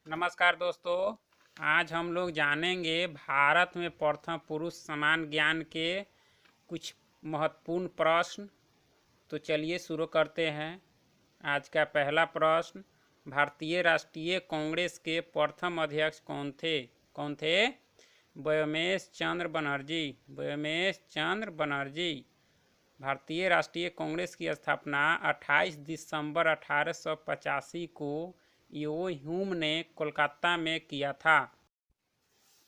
नमस्कार दोस्तों, आज हम लोग जानेंगे भारत में प्रथम पुरुष समान ज्ञान के कुछ महत्वपूर्ण प्रश्न। तो चलिए शुरू करते हैं। आज का पहला प्रश्न, भारतीय राष्ट्रीय कांग्रेस के प्रथम अध्यक्ष कौन थे? व्योमेश चंद्र बनर्जी। भारतीय राष्ट्रीय कांग्रेस की स्थापना 28 दिसंबर 1885 को यो ह्यूम ने कोलकाता में किया था।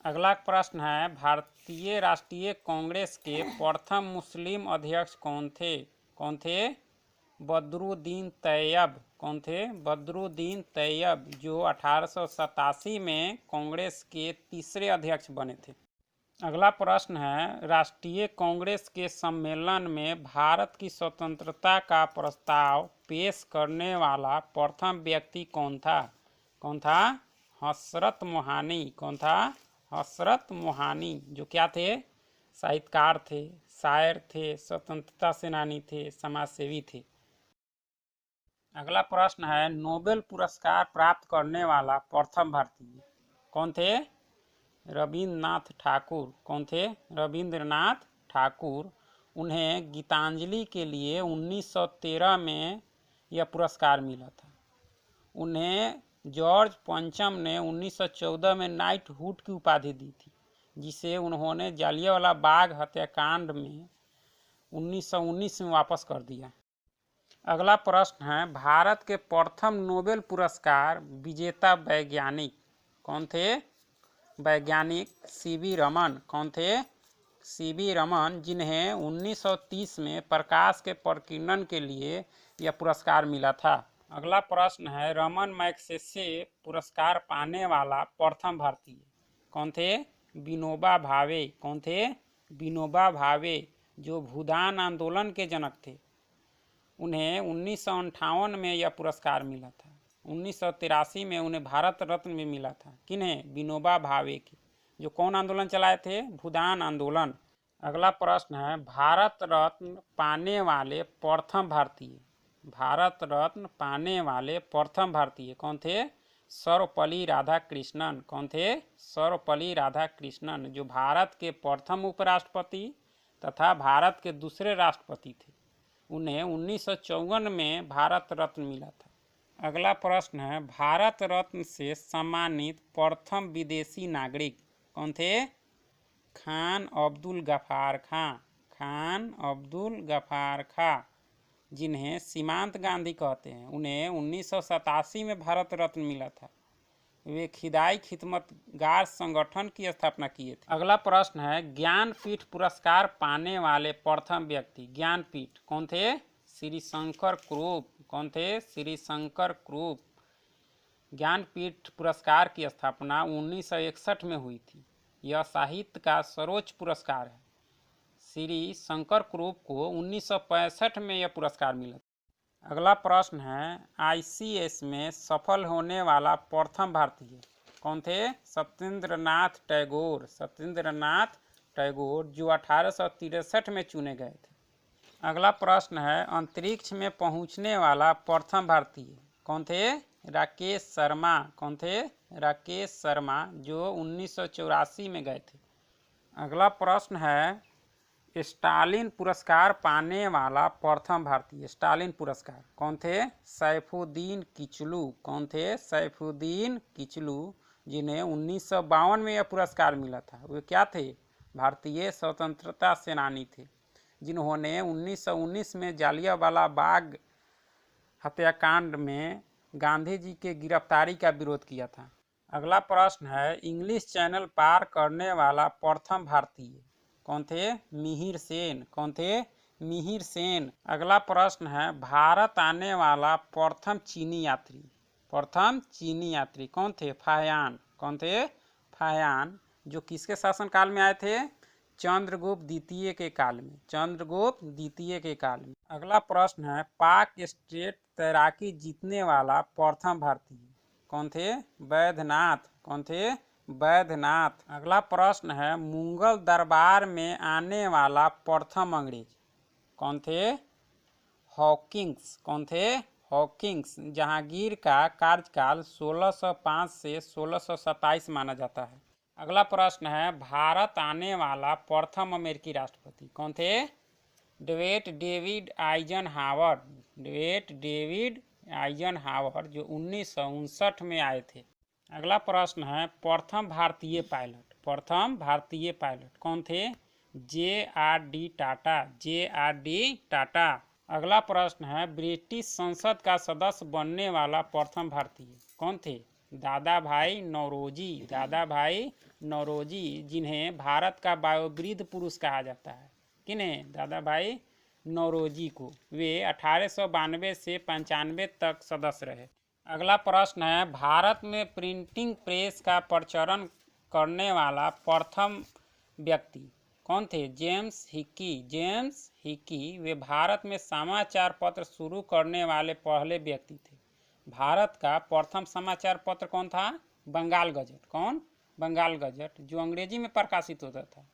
अगला प्रश्न है, भारतीय राष्ट्रीय कांग्रेस के प्रथम मुस्लिम अध्यक्ष कौन थे? बदरुद्दीन तैयब, जो 1887 में कांग्रेस के तीसरे अध्यक्ष बने थे। अगला प्रश्न है, राष्ट्रीय कांग्रेस के सम्मेलन में भारत की स्वतंत्रता का प्रस्ताव पेश करने वाला प्रथम व्यक्ति कौन था? हसरत मोहानी, जो क्या थे? साहित्यकार थे, शायर थे, स्वतंत्रता सेनानी थे, समाजसेवी थे। अगला प्रश्न है, नोबेल पुरस्कार प्राप्त करने वाला प्रथम भारतीय कौन थे? रविंद्रनाथ ठाकुर। उन्हें गीतांजलि के लिए 1913 में यह पुरस्कार मिला था। उन्हें जॉर्ज पंचम ने 1914 में नाइटहुड की उपाधि दी थी, जिसे उन्होंने जालियांवाला बाग हत्याकांड में 1919 में वापस कर दिया। अगला प्रश्न है, भारत के प्रथम नोबेल पुरस्कार विजेता वैज्ञानिक कौन थे? वैज्ञानिक सीवी रमन, जिन्हें 1930 में प्रकाश के प्रकीर्णन के लिए यह पुरस्कार मिला था। अगला प्रश्न है, रमन मैग्सेसे पुरस्कार पाने वाला प्रथम भारतीय कौन थे? विनोबा भावे, जो भूदान आंदोलन के जनक थे। उन्हें 1958 में यह पुरस्कार मिला था। 1983 में उन्हें भारत रत्न में मिला था। किन्हें? विनोबा भावे के, जो कौन आंदोलन चलाए थे? भूदान आंदोलन। अगला प्रश्न है, भारत रत्न पाने वाले प्रथम भारतीय कौन थे? सर्वपल्ली राधाकृष्णन, जो भारत के प्रथम उपराष्ट्रपति तथा भारत के दूसरे राष्ट्रपति थे। उन्हें 1954 में भारत रत्न मिला था। अगला प्रश्न है, भारत रत्न से सम्मानित प्रथम विदेशी नागरिक कौन थे? खान अब्दुल गफ्फार खां, जिन्हें सीमांत गांधी कहते हैं। उन्हें 1987 में भारत रत्न मिला था। वे खिदाई खिदमतगार संगठन की स्थापना किए थे। अगला प्रश्न है, ज्ञानपीठ पुरस्कार पाने वाले प्रथम व्यक्ति ज्ञानपीठ कौन थे? श्री शंकर क्रूप। ज्ञानपीठ पुरस्कार की स्थापना 1961 में हुई थी। यह साहित्य का सर्वोच्च पुरस्कार है। श्री शंकर क्रूप को 1965 में यह पुरस्कार मिला। अगला प्रश्न है, ICS में सफल होने वाला प्रथम भारतीय कौन थे? सत्येंद्रनाथ टैगोर, जो 1863 में चुने गए थे। अगला प्रश्न है, अंतरिक्ष में पहुंचने वाला प्रथम भारतीय कौन थे? राकेश शर्मा, जो 1984 में गए थे। अगला प्रश्न है, स्टालिन पुरस्कार पाने वाला प्रथम भारतीय स्टालिन पुरस्कार कौन थे? सैफुद्दीन किचलू, जिन्हें 1952 में यह पुरस्कार मिला था। वे क्या थे? भारतीय स्वतंत्रता सेनानी थे, जिन्होंने 1919 में जालियांवाला बाग हत्याकांड में गांधी जी के गिरफ्तारी का विरोध किया था। अगला प्रश्न है, इंग्लिश चैनल पार करने वाला प्रथम भारतीय कौन थे? मिहिर सेन। अगला प्रश्न है, भारत आने वाला प्रथम चीनी यात्री कौन थे? फाह्यान, जो किसके शासनकाल में आए थे? चंद्रगुप्त द्वितीय के काल में। अगला प्रश्न है, पाक स्टेट तैराकी जीतने वाला प्रथम भारतीय कौन थे? वैद्यनाथ। अगला प्रश्न है, मुगल दरबार में आने वाला प्रथम अंग्रेज कौन थे? हॉकिंस जहांगीर का कार्यकाल 1605 से 1627 माना जाता है। अगला प्रश्न है, भारत आने वाला प्रथम अमेरिकी राष्ट्रपति कौन थे? David David Eisenhower. David David Eisenhower जो 1959 में आए थे। अगला प्रश्न है, प्रथम भारतीय पायलट। प्रथम भारतीय पायलट कौन थे? जे.आर.डी. टाटा। जे.आर.डी. टाटा। अगला प्रश्न है, ब्रिटिश संसद का सदस्य बनने वाला प्रथम भारतीय कौन थे? दादा भाई नौरोजी। दादा भाई नौरोजी, जिन्हें भारत का वयोवृद्ध पुरुष कहा जाता है। किन्हें? दादा भाई नौरोजी को। वे 1892 से 95 तक सदस्य रहे। अगला प्रश्न है, भारत में प्रिंटिंग प्रेस का प्रचलन करने वाला प्रथम व्यक्ति कौन थे? James Hicky. जेम्स हिकी, वे भारत में समाचार पत्र शुरू करने वाले पहले व्यक्ति थे। भारत का प्रथम समाचार पत्र कौन था? बंगाल गजट। कौन? बंगाल गजट, जो अंग्रेजी में प्रकाशित होता था।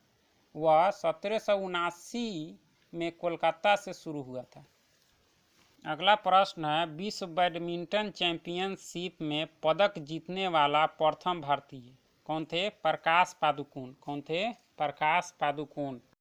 वह 1779 में कोलकाता से शुरू हुआ था। अगला प्रश्न है, विश्व बैडमिंटन चैंपियनशिप में पदक जीतने वाला प्रथम भारतीय कौन थे? प्रकाश पादुकोण। कौन थे? प्रकाश पादुकोण।